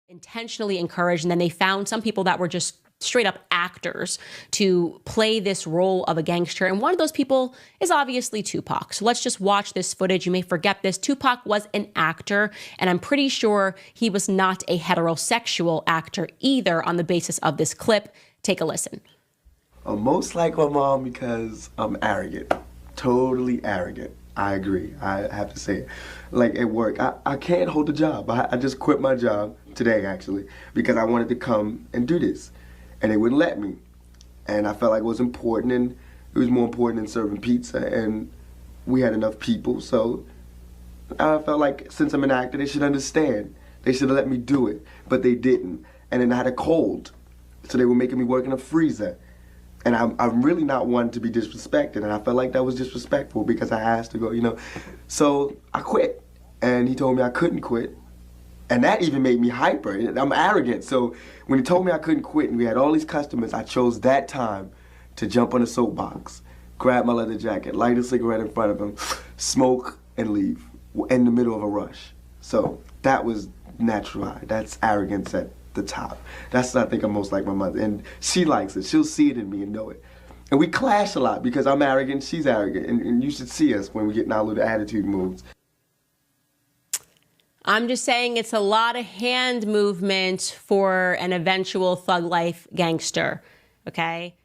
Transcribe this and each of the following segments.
intentionally encouraged, and then they found some people that were just straight up actors to play this role of a gangster. And one of those people is obviously Tupac. So let's just watch this footage. You may forget this. Tupac was an actor, and I'm pretty sure he was not a heterosexual actor either on the basis of this clip. Take a listen. I'm most like my mom because I'm arrogant, totally arrogant. I agree. I have to say it. Like at work, I can't hold a job. I just quit my job today, actually, because I wanted to come and do this. And they wouldn't let me. And I felt like it was important, and it was more important than serving pizza. And we had enough people, so I felt like since I'm an actor, they should understand. They should have let me do it, but they didn't. And then I had a cold, so they were making me work in a freezer. And I'm really not one to be disrespected, and I felt like that was disrespectful because I asked to go, you know. So I quit, and he told me I couldn't quit, and that even made me hyper. I'm arrogant, so when he told me I couldn't quit and we had all these customers, I chose that time to jump on a soapbox, grab my leather jacket, light a cigarette in front of him, smoke, and leave in the middle of a rush. So that was natural. That's arrogance at the top. That's what I think I'm most like my mother, and she likes it. She'll see it in me and know it. And we clash a lot because I'm arrogant, she's arrogant, and you should see us when we get in our little attitude moves. I'm just saying it's a lot of hand movement for an eventual thug life gangster, okay?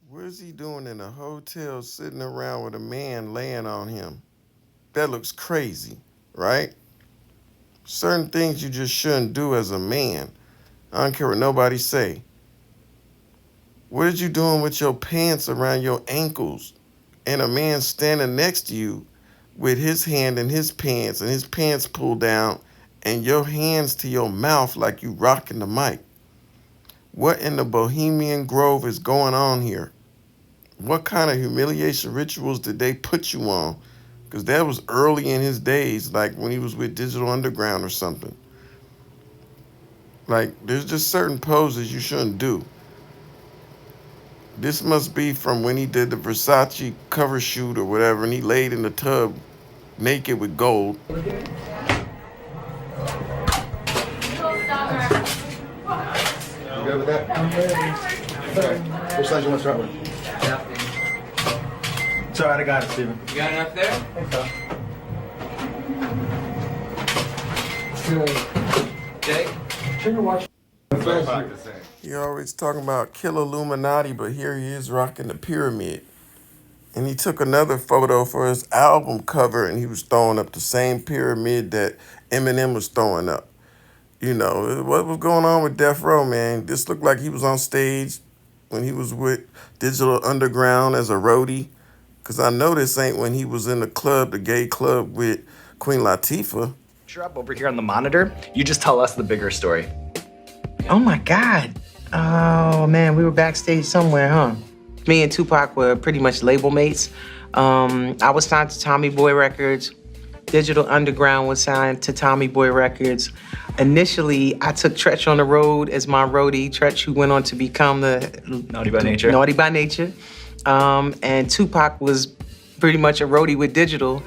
What is he doing in a hotel sitting around with a man laying on him? That looks crazy, right? Certain things you just shouldn't do as a man. I don't care what nobody say. What are you doing with your pants around your ankles and a man standing next to you with his hand in his pants and his pants pulled down and your hands to your mouth like you rocking the mic? What in the Bohemian Grove is going on here? What kind of humiliation rituals did they put you on? Because that was early in his days, like when he was with Digital Underground or something. Like, there's just certain poses you shouldn't do. This must be from when he did the Versace cover shoot or whatever, and he laid in the tub naked with gold. You good with that? I'm ready. Okay. Which side you want to start with? It's all right, I got it, Steven. You got enough there? I think so. Jake? He always talking about kill Illuminati, but here he is rocking the pyramid. And he took another photo for his album cover, and he was throwing up the same pyramid that Eminem was throwing up. You know, what was going on with Death Row, man? This looked like he was on stage when he was with Digital Underground as a roadie. Because I know this ain't when he was in the club, the gay club with Queen Latifah. You're up over here on the monitor. You just tell us the bigger story. Oh my God. Oh man, we were backstage somewhere, huh? Me and Tupac were pretty much label mates. I was signed to Tommy Boy Records. Digital Underground was signed to Tommy Boy Records. Initially, I took Tretch on the road as my roadie. Tretch, who went on to become the Naughty by Nature. Naughty by Nature. And Tupac was pretty much a roadie with Digital.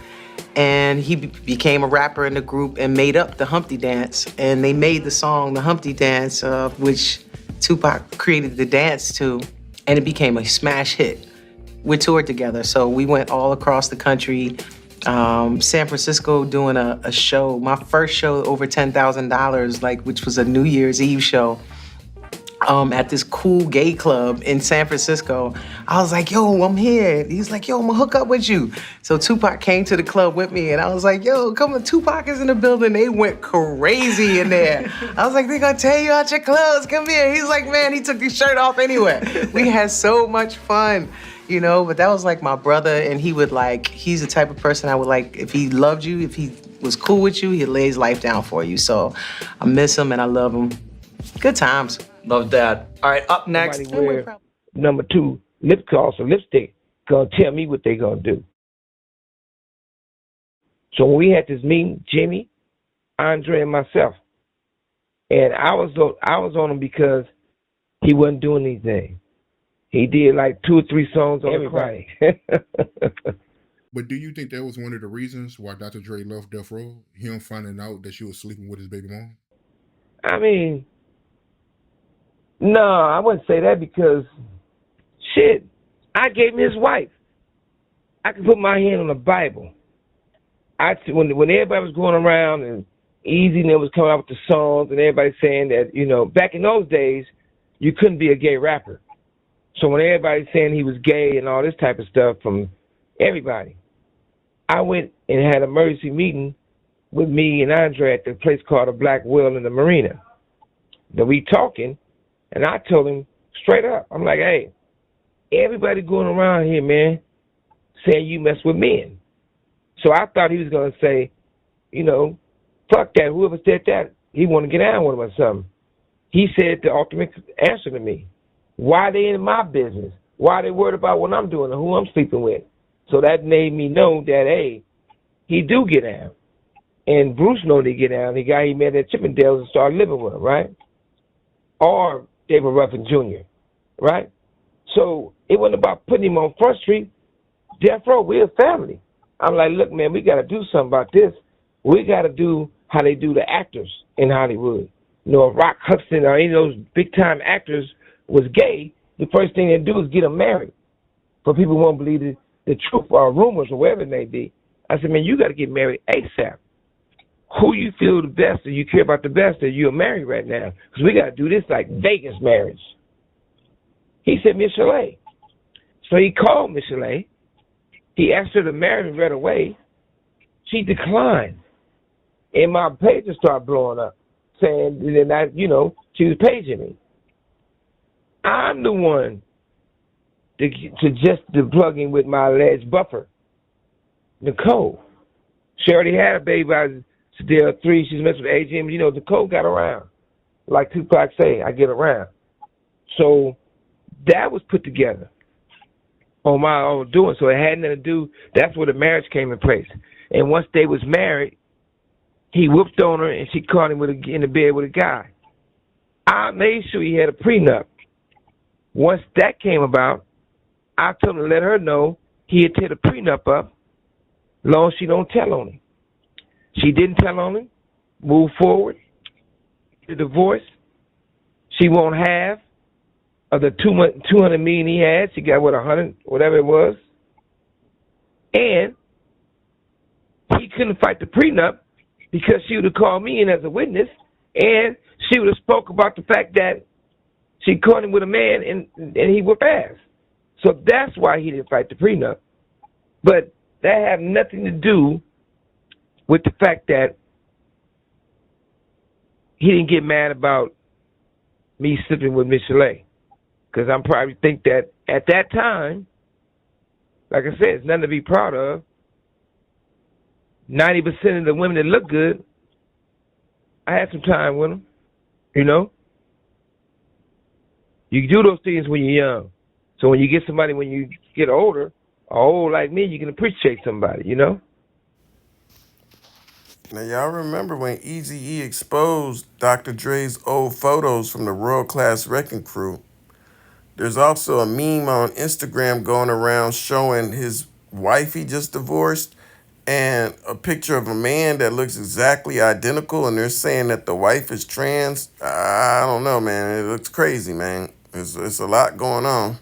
And he became a rapper in the group and made up the Humpty Dance. And they made the song, the Humpty Dance, which Tupac created the dance to. And it became a smash hit. We toured together, so we went all across the country. San Francisco doing a show, my first show over $10,000, like, which was a New Year's Eve show. At this cool gay club in San Francisco. I was like, yo, I'm here. He's like, yo, I'm gonna hook up with you. So Tupac came to the club with me and I was like, yo, come on, Tupac is in the building. They went crazy in there. I was like, they're gonna tear you out your clothes, come here. He's like, man, he took his shirt off anyway. We had so much fun, you know, but that was like my brother, and he would like, he's the type of person I would like, if he loved you, if he was cool with you, he'd lay his life down for you. So I miss him and I love him. Good times. Love that. All right, up next. Number 2, lip gloss or lipstick, gonna tell me what they gonna do. So when we had this meeting, Jimmy, Andre, and myself, and I was on him because he wasn't doing anything. He did like 2 or 3 songs on everybody. But do you think that was one of the reasons why Dr. Dre left Death Row? Him finding out that she was sleeping with his baby mom? I mean, no, I wouldn't say that because shit, I gave him his wife. I can put my hand on the Bible. When everybody was going around and Easy and was coming out with the songs and everybody saying that, you know, back in those days, you couldn't be a gay rapper. So when everybody's saying he was gay and all this type of stuff from everybody, I went and had an emergency meeting with me and Andre at the place called the Black Whale in the Marina. That we talking, and I told him straight up, I'm like, hey, everybody going around here, man, saying you mess with men. So I thought he was going to say, you know, fuck that. Whoever said that, he want to get down with him or something. He said the ultimate answer to me. Why they in my business? Why they worried about what I'm doing and who I'm sleeping with? So that made me know that, hey, he do get down. And Bruce know they get down. The guy he met at Chippendales and started living with him, right? Or David Ruffin Jr., right? So it wasn't about putting him on Front Street. Death Row, we're a family. I'm like, look, man, we got to do something about this. We got to do how they do the actors in Hollywood. You know, if Rock Hudson or any of those big-time actors was gay, the first thing they do is get them married. But people won't believe the truth or rumors or whatever it may be. I said, man, you got to get married ASAP. Who you feel the best or you care about the best that you're married right now? Because we got to do this like Vegas marriage. He said, Miss Chalet. So he called Miss Chalet. He asked her to marry me right away. She declined. And my pages started blowing up, saying that, you know, she was paging me. I'm the one to plug in with my alleged buffer, Nicole. She already had a baby by Sadell 3. She's messing with AGM. You know, Nicole got around. Like Tupac say, I get around. So that was put together on my own doing. So it had nothing to do. That's where the marriage came in place. And once they was married, he whooped on her and she caught him in the bed with a guy. I made sure he had a prenup. Once that came about, I told him to let her know he had tear the prenup up, long as she don't tell on him. She didn't tell on him, move forward, the divorce. She won't have of the $200 million he had. She got, 100, whatever it was. And he couldn't fight the prenup because she would have called me in as a witness, and she would have spoke about the fact that she caught him with a man and he whooped ass. So that's why he didn't fight the prenup. But that had nothing to do with the fact that he didn't get mad about me sleeping with Miss Chalet. Because I'm probably think that at that time, like I said, it's nothing to be proud of. 90% of the women that look good, I had some time with them, you know? You do those things when you're young. So when you get somebody, when you get older, or old like me, you can appreciate somebody, you know? Now, y'all remember when Eazy-E exposed Dr. Dre's old photos from the World Class Wrecking Crew? There's also a meme on Instagram going around showing his wife he just divorced and a picture of a man that looks exactly identical, and they're saying that the wife is trans. I don't know, man. It looks crazy, man. It's a lot going on.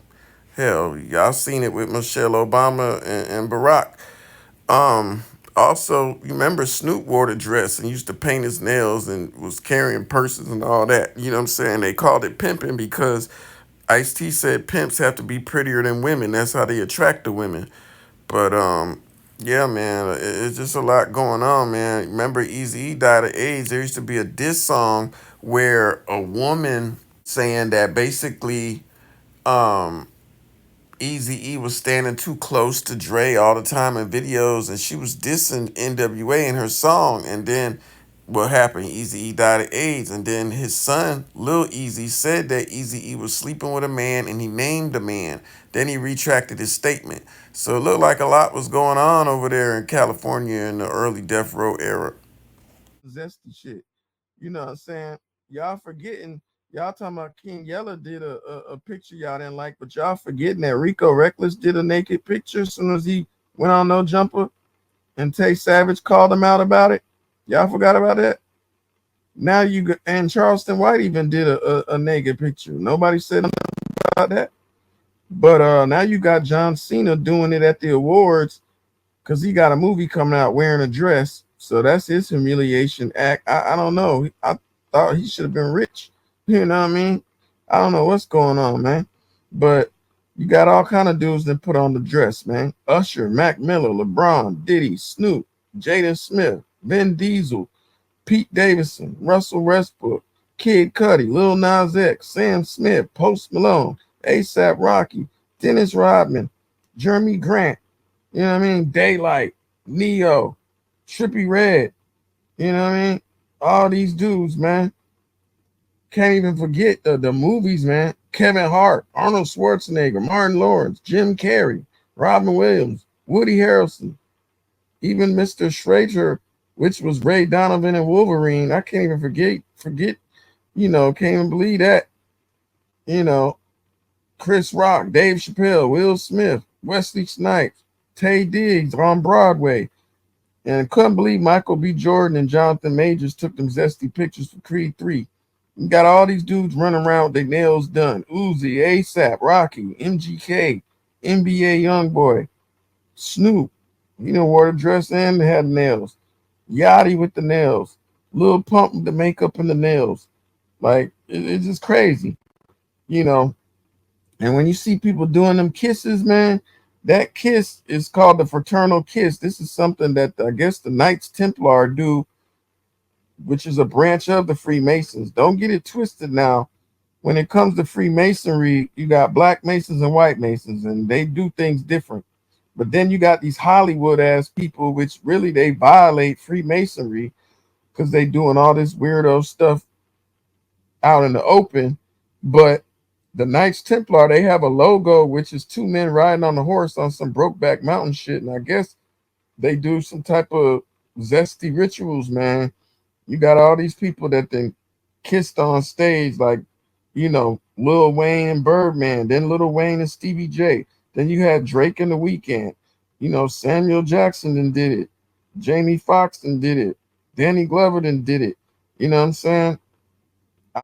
Hell, y'all seen it with Michelle Obama and Barack. Also, you remember Snoop wore the dress and used to paint his nails and was carrying purses and all that. You know what I'm saying? They called it pimping because Ice-T said pimps have to be prettier than women. That's how they attract the women. But yeah, man, it's just a lot going on, man. Remember, Eazy-E died of AIDS. There used to be a diss song where a woman saying that basically Eazy-E was standing too close to Dre all the time in videos, and she was dissing NWA in her song. And then what happened? Eazy-E died of AIDS, and then his son, Lil Easy, said that Eazy-E was sleeping with a man, and he named the man. Then he retracted his statement. So it looked like a lot was going on over there in California in the early Death Row era. Zesty shit. You know what I'm saying? Y'all forgetting. Y'all talking about King Yella did a picture y'all didn't like, but y'all forgetting that Rico Reckless did a naked picture as soon as he went on No Jumper, and Tay Savage called him out about it. Y'all forgot about that? Now you got, and Charleston White even did a naked picture. Nobody said nothing about that. But now you got John Cena doing it at the awards because he got a movie coming out wearing a dress. So that's his humiliation act. I don't know. I thought he should have been rich. You know what I mean? I don't know what's going on, man. But you got all kind of dudes that put on the dress, man. Usher, Mac Miller, LeBron, Diddy, Snoop, Jaden Smith, Vin Diesel, Pete Davidson, Russell Westbrook, Kid Cudi, Lil Nas X, Sam Smith, Post Malone, ASAP Rocky, Dennis Rodman, Jeremy Grant, you know what I mean? Daylight, Neo, Trippie Redd, you know what I mean? All these dudes, man. Can't even forget the movies, man. Kevin Hart, Arnold Schwarzenegger, Martin Lawrence, Jim Carrey, Robin Williams, Woody Harrelson, even Mr. Schrager, which was Ray Donovan and Wolverine. I can't even forget, can't even believe that. You know, Chris Rock, Dave Chappelle, Will Smith, Wesley Snipes, Tay Diggs on Broadway. And couldn't believe Michael B. Jordan and Jonathan Majors took them zesty pictures for Creed 3. You got all these dudes running around with their nails done. Uzi, ASAP, Rocky, MGK, NBA Youngboy, Snoop, wore the dress and had nails. Yachty with the nails. Lil Pump with the makeup and the nails. Like, it's just crazy, you know. And when you see people doing them kisses, man, that kiss is called the fraternal kiss. This is something that I guess the Knights Templar do, which is a branch of the Freemasons. Don't get it twisted now. When it comes to Freemasonry, you got black Masons and white Masons, and they do things different. But then you got these Hollywood ass people, which really they violate Freemasonry because they doing all this weirdo stuff out in the open. But the Knights Templar, they have a logo, which is two men riding on a horse on some Brokeback Mountain shit. And I guess they do some type of zesty rituals, man. You got all these people that then kissed on stage, like, Lil Wayne and Birdman, then Lil Wayne and Stevie J. Then you had Drake and The Weeknd. Samuel Jackson then did it. Jamie Foxx then did it. Danny Glover then did it. You know what I'm saying?